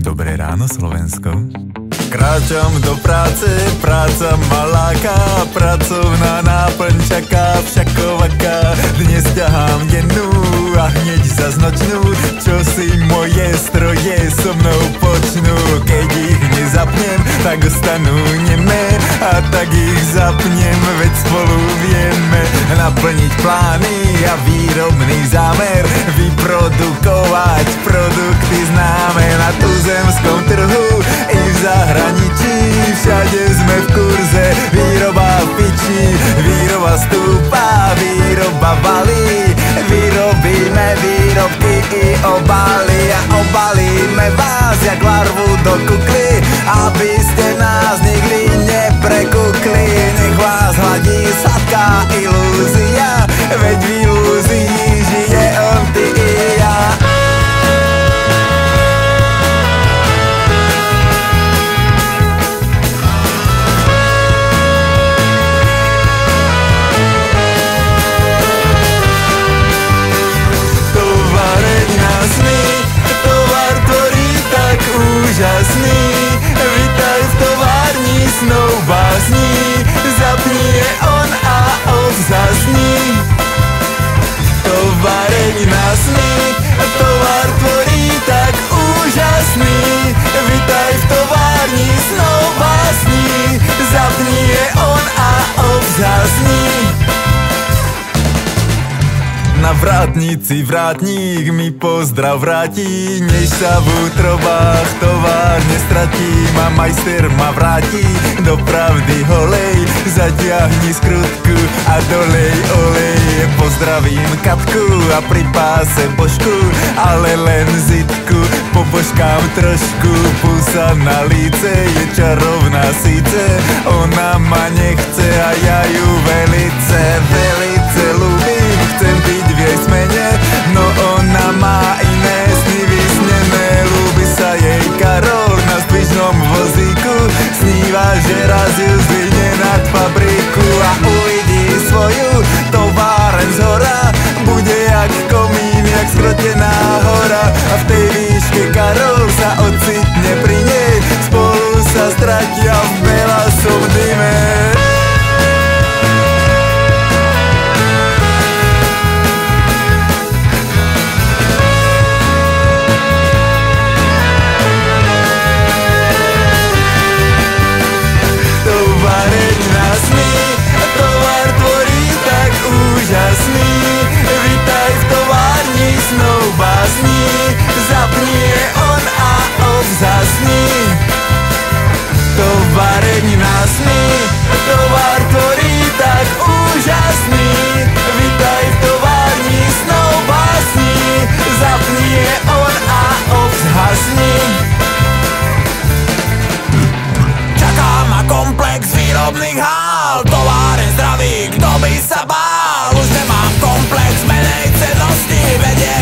Dobré ráno, Slovensko. Kráčam do práce, práca ma láka, pracovná náplň čaká všakovaká. Dnes ťahám dennú a hneď zas nočnú, čo si moje stroje so mnou počnú. Keď ich nezapnem, tak ostanú nemé, a tak ich zapnem, veď spolu vieme naplniť plány a výrobný zámer, vyprodukovať produkty známe na tuzemskom trhu i v zahraničí. Všade sme v kurze, výroba pičí, výroba stúpa, výroba valí. Vyrobíme výrobky i obaly a obalíme vás jak larvu do kukly, aby ste nás nikdy neprekukli. Nech vás hladí sladká ilúzia, veď v ilúzii žije on, ty i ja. Úžasný, vítaj v továrni snov básní, zapni je on a obzasní. Továreň na sny, tovar tvorí tak úžasný, vítaj v továrni snov básní, zapni je on a obzasní. Na vrátnici vrátník mi pozdrav vráti, než sa v útrobách továrne stratím a majster ma vráti do pravdy holej. Zatiahni skrutku a dolej olej. Pozdravím Katku a pri páse Božku, ale len zitku, po božkám trošku. Pusa na líce je čarovná síce, ona ma nechce a ja ju velice, velice ľúbim. Chcem byť v jej smene, no ona má iné sny vysnené. Ľúbi sa jej Karol na zdvižnom vozíku, sníva, že raz ju zdvihne nad fabriku a uvidí svoju továreň zhora. Bude jak komín, jak skrotená hora, a v tej výške Karol sa ocitne pri nej. Spolu sa stratia v belasom dyme. Úžasný, vítaj v továrni snov básní, zapni je on a obzasní. Továreň na sny, tovar tvorí tak úžasný, vítaj v továrni snov básní, zapni je on a obzasní. Čaká ma komplex výrobných hál, továreň zdravý, kto by sa bál. Už nemám komplex menej cennosti, vedie